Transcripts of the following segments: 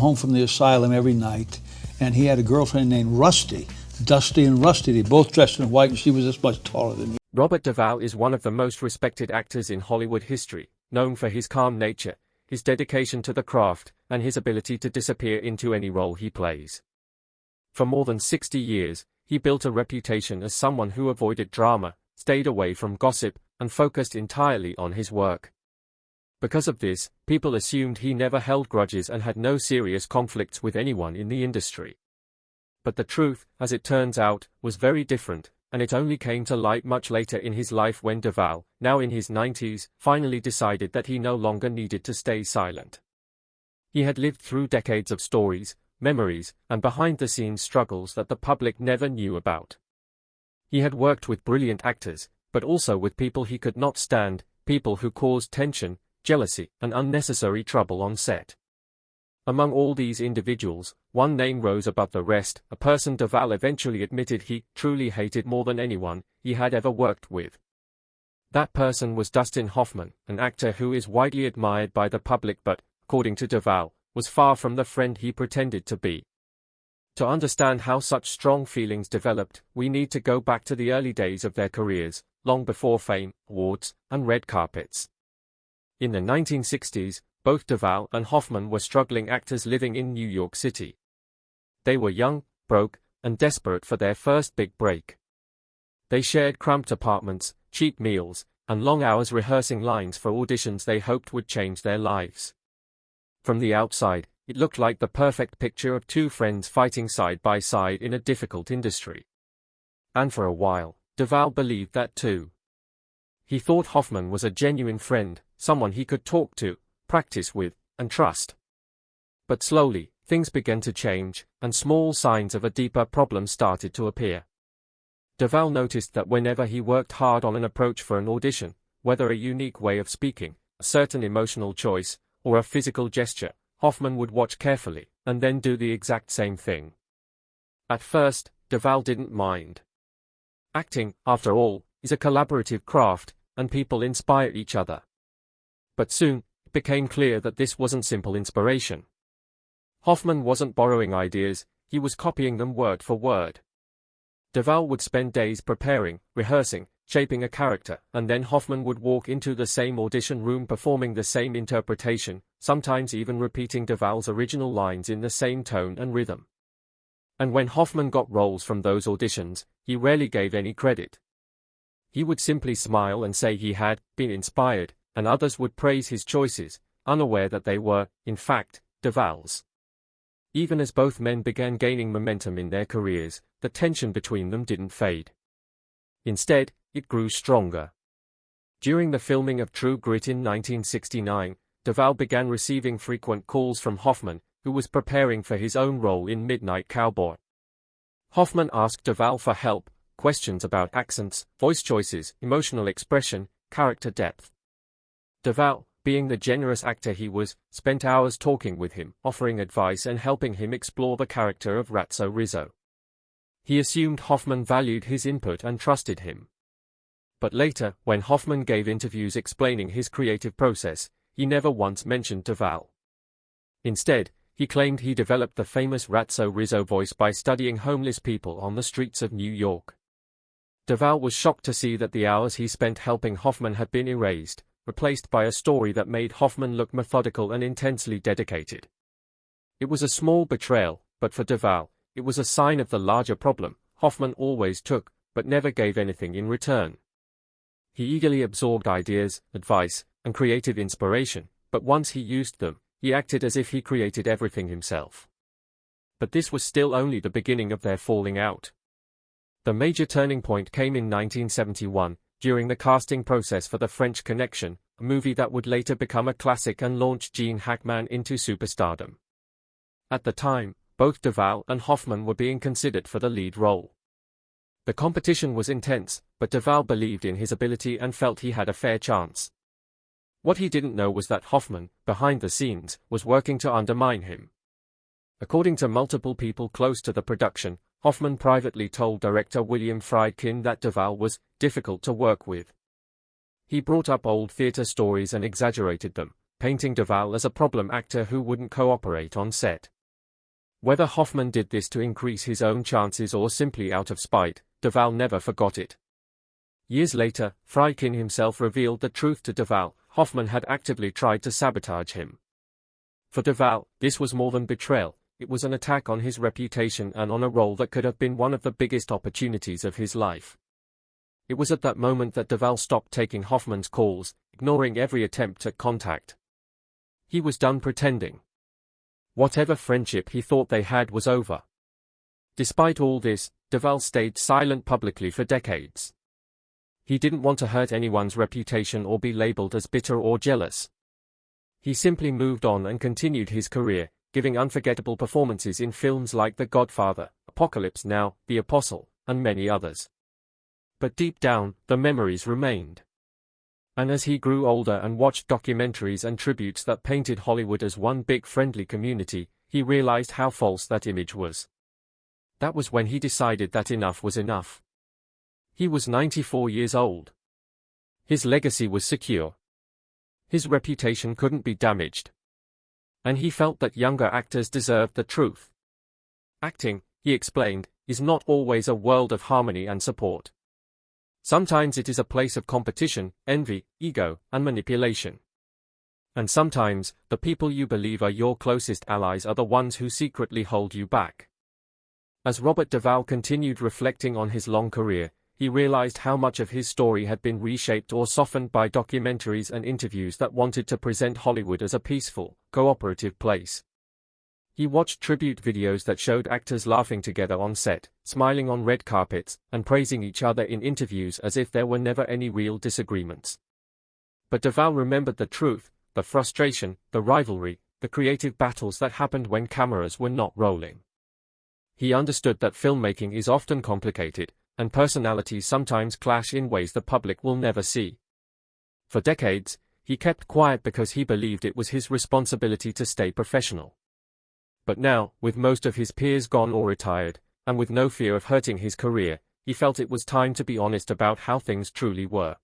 home from the asylum every night, and he had a girlfriend named Rusty. Dusty and Rusty, they both dressed in white, and she was this much taller than me. Robert Duvall is one of the most respected actors in Hollywood history, known for his calm nature, his dedication to the craft, and his ability to disappear into any role he plays. For more than 60 years, he built a reputation as someone who avoided drama, stayed away from gossip, and focused entirely on his work. Because of this, people assumed he never held grudges and had no serious conflicts with anyone in the industry. But the truth, as it turns out, was very different, and it only came to light much later in his life when Duvall, now in his 90s, finally decided that he no longer needed to stay silent. He had lived through decades of stories, memories, and behind-the-scenes struggles that the public never knew about. He had worked with brilliant actors, but also with people he could not stand, people who caused tension, jealousy, and unnecessary trouble on set. Among all these individuals, one name rose above the rest, a person Duvall eventually admitted he truly hated more than anyone he had ever worked with. That person was Dustin Hoffman, an actor who is widely admired by the public but, according to Duvall, was far from the friend he pretended to be. To understand how such strong feelings developed, we need to go back to the early days of their careers, long before fame, awards, and red carpets. In the 1960s, both Duvall and Hoffman were struggling actors living in New York City. They were young, broke, and desperate for their first big break. They shared cramped apartments, cheap meals, and long hours rehearsing lines for auditions they hoped would change their lives. From the outside, it looked like the perfect picture of two friends fighting side by side in a difficult industry. And for a while, Duvall believed that too. He thought Hoffman was a genuine friend, someone he could talk to, practice with, and trust. But slowly, things began to change, and small signs of a deeper problem started to appear. Duvall noticed that whenever he worked hard on an approach for an audition, whether a unique way of speaking, a certain emotional choice, or a physical gesture, Hoffman would watch carefully, and then do the exact same thing. At first, Duvall didn't mind. Acting, after all, is a collaborative craft, and people inspire each other. But soon, it became clear that this wasn't simple inspiration. Hoffman wasn't borrowing ideas, he was copying them word for word. Duvall would spend days preparing, rehearsing, shaping a character, and then Hoffman would walk into the same audition room performing the same interpretation, sometimes even repeating Duvall's original lines in the same tone and rhythm. And when Hoffman got roles from those auditions, he rarely gave any credit. He would simply smile and say he had been inspired, and others would praise his choices, unaware that they were, in fact, Duvall's. Even as both men began gaining momentum in their careers, the tension between them didn't fade. Instead, it grew stronger. During the filming of True Grit in 1969, Duvall began receiving frequent calls from Hoffman, who was preparing for his own role in Midnight Cowboy. Hoffman asked Duvall for help, questions about accents, voice choices, emotional expression, character depth. Duvall, being the generous actor he was, spent hours talking with him, offering advice and helping him explore the character of Ratso Rizzo. He assumed Hoffman valued his input and trusted him. But later, when Hoffman gave interviews explaining his creative process, he never once mentioned Duvall. Instead, he claimed he developed the famous Ratso Rizzo voice by studying homeless people on the streets of New York. Duvall was shocked to see that the hours he spent helping Hoffman had been erased, replaced by a story that made Hoffman look methodical and intensely dedicated. It was a small betrayal, but for Duvall, it was a sign of the larger problem. Hoffman always took, but never gave anything in return. He eagerly absorbed ideas, advice, and creative inspiration, but once he used them, he acted as if he created everything himself. But this was still only the beginning of their falling out. The major turning point came in 1971, during the casting process for The French Connection, a movie that would later become a classic and launch Gene Hackman into superstardom. At the time, both Duvall and Hoffman were being considered for the lead role. The competition was intense, but Duvall believed in his ability and felt he had a fair chance. What he didn't know was that Hoffman, behind the scenes, was working to undermine him. According to multiple people close to the production, Hoffman privately told director William Friedkin that Duvall was difficult to work with. He brought up old theater stories and exaggerated them, painting Duvall as a problem actor who wouldn't cooperate on set. Whether Hoffman did this to increase his own chances or simply out of spite, Duvall never forgot it. Years later, Friedkin himself revealed the truth to Duvall: Hoffman had actively tried to sabotage him. For Duvall, this was more than betrayal, it was an attack on his reputation and on a role that could have been one of the biggest opportunities of his life. It was at that moment that Duvall stopped taking Hoffman's calls, ignoring every attempt at contact. He was done pretending. Whatever friendship he thought they had was over. Despite all this, Duvall stayed silent publicly for decades. He didn't want to hurt anyone's reputation or be labeled as bitter or jealous. He simply moved on and continued his career, giving unforgettable performances in films like The Godfather, Apocalypse Now, The Apostle, and many others. But deep down, the memories remained. And as he grew older and watched documentaries and tributes that painted Hollywood as one big friendly community, he realized how false that image was. That was when he decided that enough was enough. He was 94 years old. His legacy was secure. His reputation couldn't be damaged. And he felt that younger actors deserved the truth. Acting, he explained, is not always a world of harmony and support. Sometimes it is a place of competition, envy, ego, and manipulation. And sometimes, the people you believe are your closest allies are the ones who secretly hold you back. As Robert Duvall continued reflecting on his long career, he realized how much of his story had been reshaped or softened by documentaries and interviews that wanted to present Hollywood as a peaceful, cooperative place. He watched tribute videos that showed actors laughing together on set, smiling on red carpets, and praising each other in interviews as if there were never any real disagreements. But Duvall remembered the truth, the frustration, the rivalry, the creative battles that happened when cameras were not rolling. He understood that filmmaking is often complicated, and personalities sometimes clash in ways the public will never see. For decades, he kept quiet because he believed it was his responsibility to stay professional. But now, with most of his peers gone or retired, and with no fear of hurting his career, he felt it was time to be honest about how things truly were.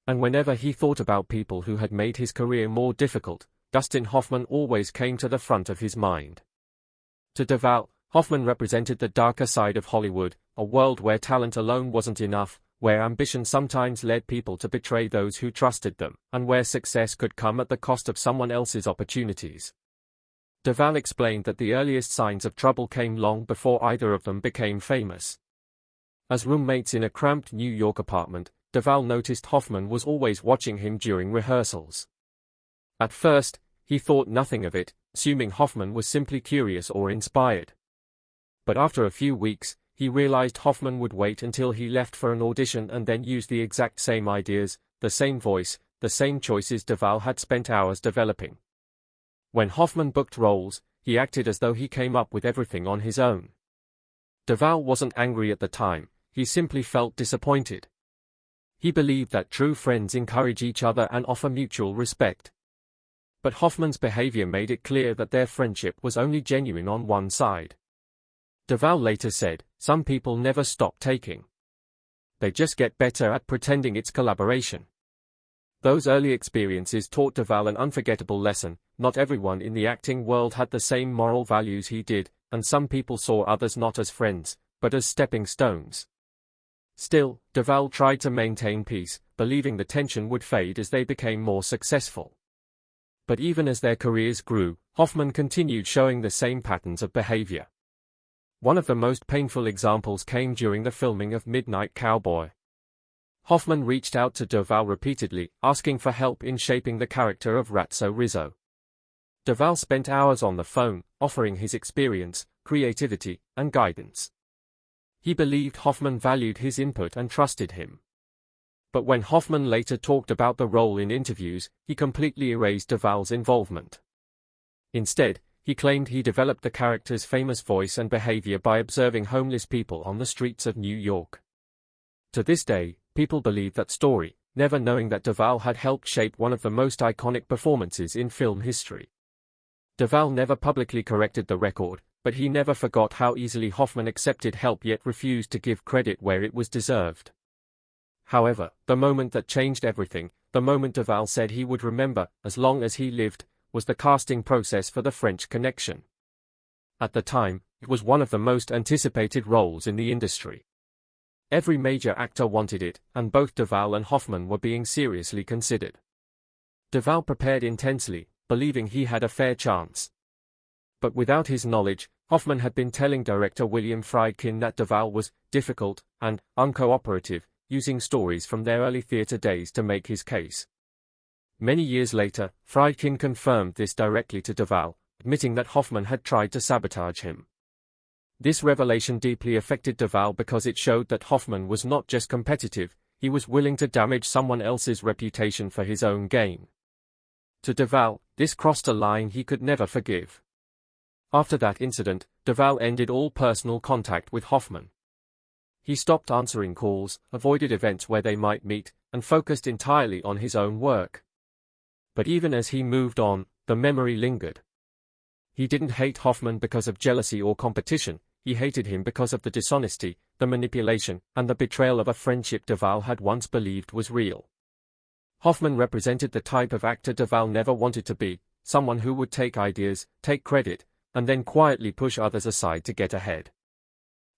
And whenever he thought about people who had made his career more difficult, Dustin Hoffman always came to the front of his mind. To Duvall, Hoffman represented the darker side of Hollywood, a world where talent alone wasn't enough, where ambition sometimes led people to betray those who trusted them, and where success could come at the cost of someone else's opportunities. Duvall explained that the earliest signs of trouble came long before either of them became famous. As roommates in a cramped New York apartment, Duvall noticed Hoffman was always watching him during rehearsals. At first, he thought nothing of it, assuming Hoffman was simply curious or inspired. But after a few weeks, he realized Hoffman would wait until he left for an audition and then use the exact same ideas, the same voice, the same choices Duvall had spent hours developing. When Hoffman booked roles, he acted as though he came up with everything on his own. Duvall wasn't angry at the time, he simply felt disappointed. He believed that true friends encourage each other and offer mutual respect. But Hoffman's behavior made it clear that their friendship was only genuine on one side. Duvall later said, "Some people never stop taking. They just get better at pretending it's collaboration." Those early experiences taught Duvall an unforgettable lesson: not everyone in the acting world had the same moral values he did, and some people saw others not as friends, but as stepping stones. Still, Duvall tried to maintain peace, believing the tension would fade as they became more successful. But even as their careers grew, Hoffman continued showing the same patterns of behavior. One of the most painful examples came during the filming of Midnight Cowboy. Hoffman reached out to Duvall repeatedly, asking for help in shaping the character of Ratso Rizzo. Duvall spent hours on the phone, offering his experience, creativity, and guidance. He believed Hoffman valued his input and trusted him. But when Hoffman later talked about the role in interviews, he completely erased Duvall's involvement. Instead, he claimed he developed the character's famous voice and behavior by observing homeless people on the streets of New York. To this day, people believe that story, never knowing that Duvall had helped shape one of the most iconic performances in film history. Duvall never publicly corrected the record, but he never forgot how easily Hoffman accepted help yet refused to give credit where it was deserved. However, the moment that changed everything, the moment Duvall said he would remember, as long as he lived, was the casting process for The French Connection. At the time, it was one of the most anticipated roles in the industry. Every major actor wanted it, and both Duvall and Hoffman were being seriously considered. Duvall prepared intensely, believing he had a fair chance. But without his knowledge, Hoffman had been telling director William Friedkin that Duvall was difficult and uncooperative, using stories from their early theater days to make his case. Many years later, Friedkin confirmed this directly to Duvall, admitting that Hoffman had tried to sabotage him. This revelation deeply affected Duvall because it showed that Hoffman was not just competitive, he was willing to damage someone else's reputation for his own gain. To Duvall, this crossed a line he could never forgive. After that incident, Duvall ended all personal contact with Hoffman. He stopped answering calls, avoided events where they might meet, and focused entirely on his own work. But even as he moved on, the memory lingered. He didn't hate Hoffman because of jealousy or competition, he hated him because of the dishonesty, the manipulation, and the betrayal of a friendship Duvall had once believed was real. Hoffman represented the type of actor Duvall never wanted to be, someone who would take ideas, take credit, and then quietly push others aside to get ahead.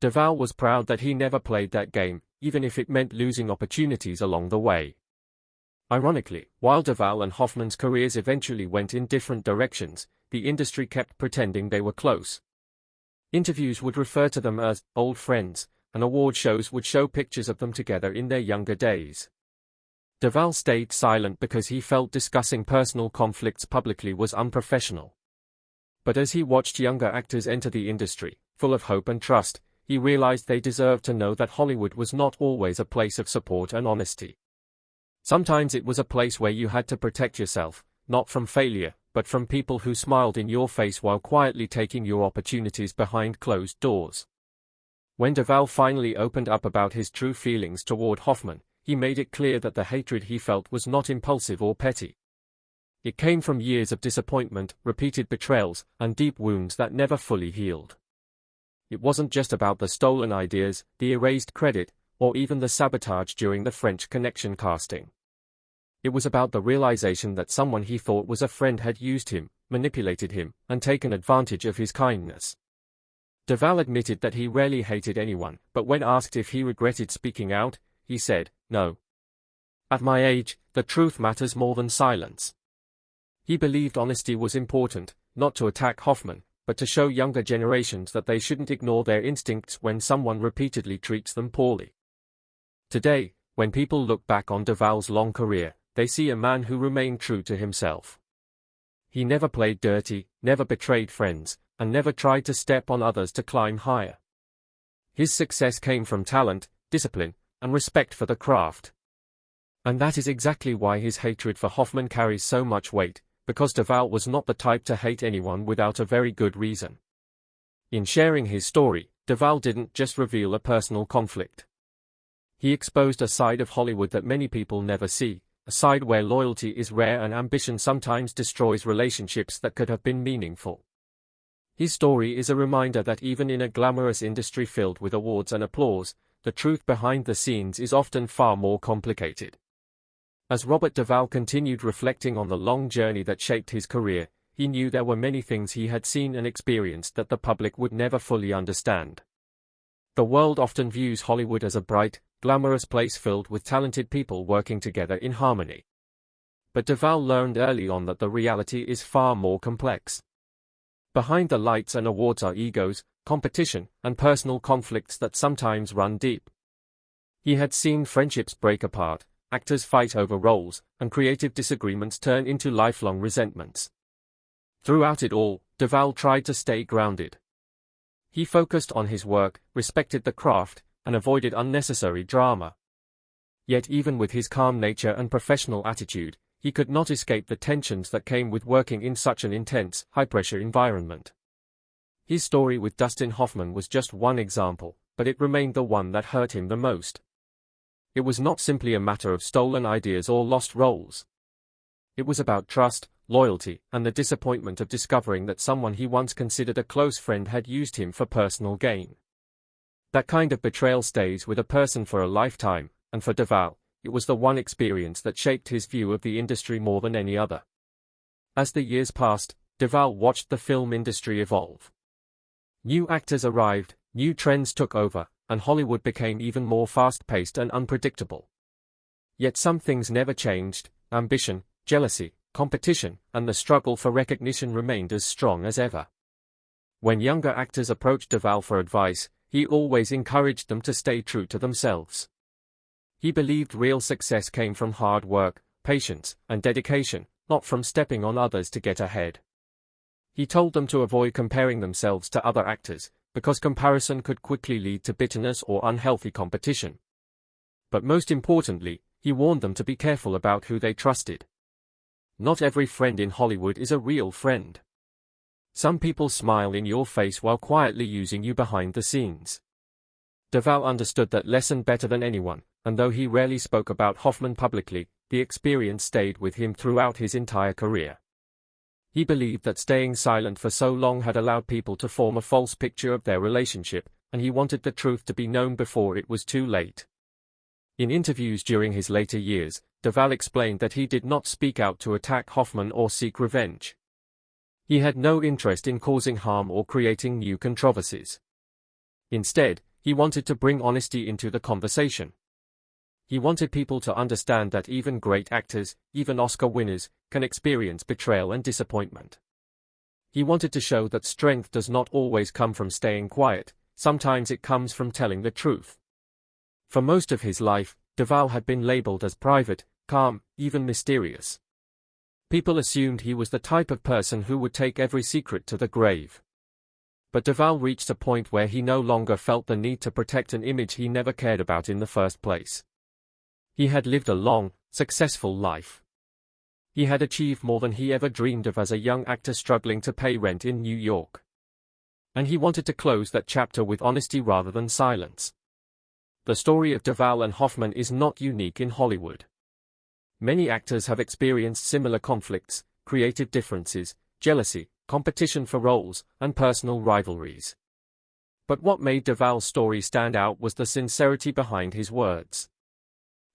Duvall was proud that he never played that game, even if it meant losing opportunities along the way. Ironically, while Duvall and Hoffman's careers eventually went in different directions, the industry kept pretending they were close. Interviews would refer to them as old friends, and award shows would show pictures of them together in their younger days. Duvall stayed silent because he felt discussing personal conflicts publicly was unprofessional. But as he watched younger actors enter the industry, full of hope and trust, he realized they deserved to know that Hollywood was not always a place of support and honesty. Sometimes it was a place where you had to protect yourself, not from failure, but from people who smiled in your face while quietly taking your opportunities behind closed doors. When Duvall finally opened up about his true feelings toward Hoffman, he made it clear that the hatred he felt was not impulsive or petty. It came from years of disappointment, repeated betrayals, and deep wounds that never fully healed. It wasn't just about the stolen ideas, the erased credit, or even the sabotage during the French Connection casting. It was about the realization that someone he thought was a friend had used him, manipulated him, and taken advantage of his kindness. Duvall admitted that he rarely hated anyone, but when asked if he regretted speaking out, he said, "No. At my age, the truth matters more than silence." He believed honesty was important, not to attack Hoffman, but to show younger generations that they shouldn't ignore their instincts when someone repeatedly treats them poorly. Today, when people look back on Duvall's long career, they see a man who remained true to himself. He never played dirty, never betrayed friends, and never tried to step on others to climb higher. His success came from talent, discipline, and respect for the craft. And that is exactly why his hatred for Hoffman carries so much weight, because Duvall was not the type to hate anyone without a very good reason. In sharing his story, Duvall didn't just reveal a personal conflict. He exposed a side of Hollywood that many people never see, a side where loyalty is rare and ambition sometimes destroys relationships that could have been meaningful. His story is a reminder that even in a glamorous industry filled with awards and applause, the truth behind the scenes is often far more complicated. As Robert Duvall continued reflecting on the long journey that shaped his career, he knew there were many things he had seen and experienced that the public would never fully understand. The world often views Hollywood as a bright, glamorous place filled with talented people working together in harmony. But Duvall learned early on that the reality is far more complex. Behind the lights and awards are egos, competition, and personal conflicts that sometimes run deep. He had seen friendships break apart, actors fight over roles, and creative disagreements turn into lifelong resentments. Throughout it all, Duvall tried to stay grounded. He focused on his work, respected the craft, and avoided unnecessary drama. Yet even with his calm nature and professional attitude, he could not escape the tensions that came with working in such an intense, high-pressure environment. His story with Dustin Hoffman was just one example, but it remained the one that hurt him the most. It was not simply a matter of stolen ideas or lost roles. It was about trust, loyalty, and the disappointment of discovering that someone he once considered a close friend had used him for personal gain. That kind of betrayal stays with a person for a lifetime, and for Duvall, it was the one experience that shaped his view of the industry more than any other. As the years passed, Duvall watched the film industry evolve. New actors arrived, new trends took over, and Hollywood became even more fast-paced and unpredictable. Yet some things never changed: ambition, jealousy, competition, and the struggle for recognition remained as strong as ever. When younger actors approached Duvall for advice, he always encouraged them to stay true to themselves. He believed real success came from hard work, patience, and dedication, not from stepping on others to get ahead. He told them to avoid comparing themselves to other actors, because comparison could quickly lead to bitterness or unhealthy competition. But most importantly, he warned them to be careful about who they trusted. Not every friend in Hollywood is a real friend. Some people smile in your face while quietly using you behind the scenes. Duvall understood that lesson better than anyone, and though he rarely spoke about Hoffman publicly, the experience stayed with him throughout his entire career. He believed that staying silent for so long had allowed people to form a false picture of their relationship, and he wanted the truth to be known before it was too late. In interviews during his later years, Duvall explained that he did not speak out to attack Hoffman or seek revenge. He had no interest in causing harm or creating new controversies. Instead, he wanted to bring honesty into the conversation. He wanted people to understand that even great actors, even Oscar winners, can experience betrayal and disappointment. He wanted to show that strength does not always come from staying quiet, sometimes it comes from telling the truth. For most of his life, Duvall had been labeled as private, calm, even mysterious. People assumed he was the type of person who would take every secret to the grave. But Duvall reached a point where he no longer felt the need to protect an image he never cared about in the first place. He had lived a long, successful life. He had achieved more than he ever dreamed of as a young actor struggling to pay rent in New York. And he wanted to close that chapter with honesty rather than silence. The story of Duvall and Hoffman is not unique in Hollywood. Many actors have experienced similar conflicts, creative differences, jealousy, competition for roles, and personal rivalries. But what made Duvall's story stand out was the sincerity behind his words.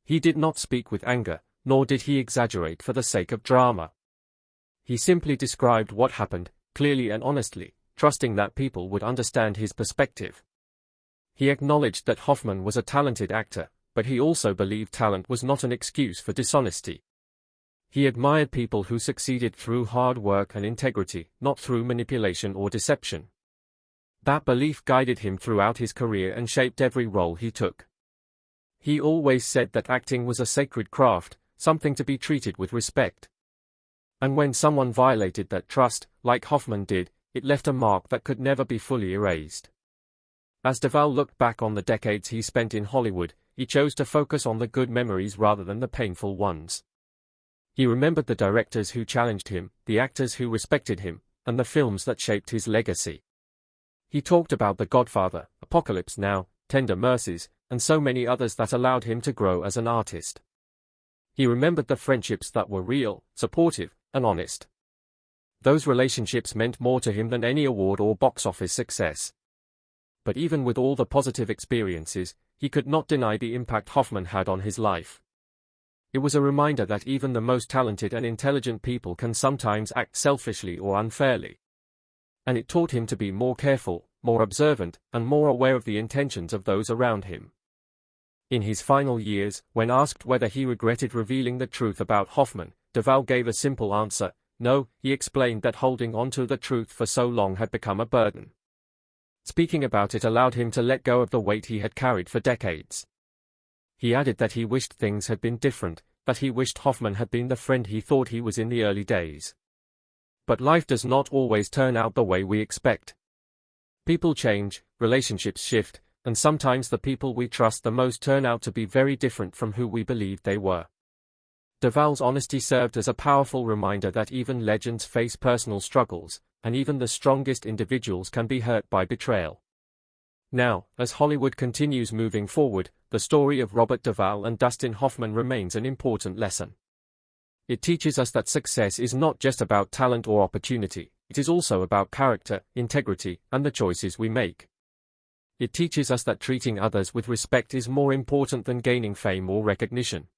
He did not speak with anger, nor did he exaggerate for the sake of drama. He simply described what happened, clearly and honestly, trusting that people would understand his perspective. He acknowledged that Hoffman was a talented actor, but he also believed talent was not an excuse for dishonesty. He admired people who succeeded through hard work and integrity, not through manipulation or deception. That belief guided him throughout his career and shaped every role he took. He always said that acting was a sacred craft, something to be treated with respect. And when someone violated that trust, like Hoffman did, it left a mark that could never be fully erased. As Duvall looked back on the decades he spent in Hollywood, he chose to focus on the good memories rather than the painful ones. He remembered the directors who challenged him, the actors who respected him, and the films that shaped his legacy. He talked about The Godfather, Apocalypse Now, Tender Mercies, and so many others that allowed him to grow as an artist. He remembered the friendships that were real, supportive, and honest. Those relationships meant more to him than any award or box office success. But even with all the positive experiences, he could not deny the impact Hoffman had on his life. It was a reminder that even the most talented and intelligent people can sometimes act selfishly or unfairly. And it taught him to be more careful, more observant, and more aware of the intentions of those around him. In his final years, when asked whether he regretted revealing the truth about Hoffman, Duvall gave a simple answer: no. He explained that holding on to the truth for so long had become a burden. Speaking about it allowed him to let go of the weight he had carried for decades. He added that he wished things had been different, that he wished Hoffman had been the friend he thought he was in the early days. But life does not always turn out the way we expect. People change, relationships shift, and sometimes the people we trust the most turn out to be very different from who we believed they were. Duvall's honesty served as a powerful reminder that even legends face personal struggles, and even the strongest individuals can be hurt by betrayal. Now, as Hollywood continues moving forward, the story of Robert Duvall and Dustin Hoffman remains an important lesson. It teaches us that success is not just about talent or opportunity, it is also about character, integrity, and the choices we make. It teaches us that treating others with respect is more important than gaining fame or recognition.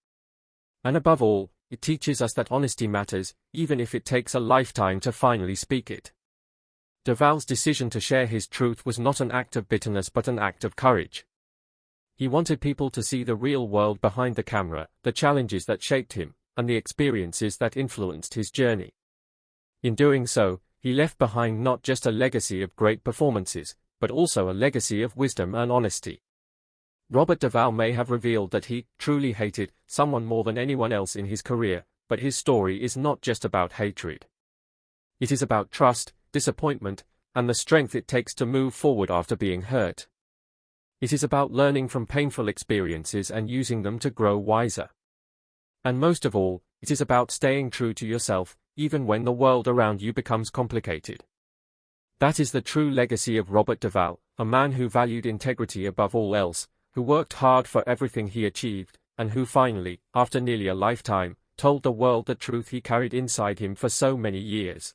And above all, it teaches us that honesty matters, even if it takes a lifetime to finally speak it. Duvall's decision to share his truth was not an act of bitterness but an act of courage. He wanted people to see the real world behind the camera, the challenges that shaped him, and the experiences that influenced his journey. In doing so, he left behind not just a legacy of great performances, but also a legacy of wisdom and honesty. Robert Duvall may have revealed that he truly hated someone more than anyone else in his career, but his story is not just about hatred. It is about trust, disappointment, and the strength it takes to move forward after being hurt. It is about learning from painful experiences and using them to grow wiser. And most of all, it is about staying true to yourself, even when the world around you becomes complicated. That is the true legacy of Robert Duvall, a man who valued integrity above all else, who worked hard for everything he achieved, and who finally, after nearly a lifetime, told the world the truth he carried inside him for so many years.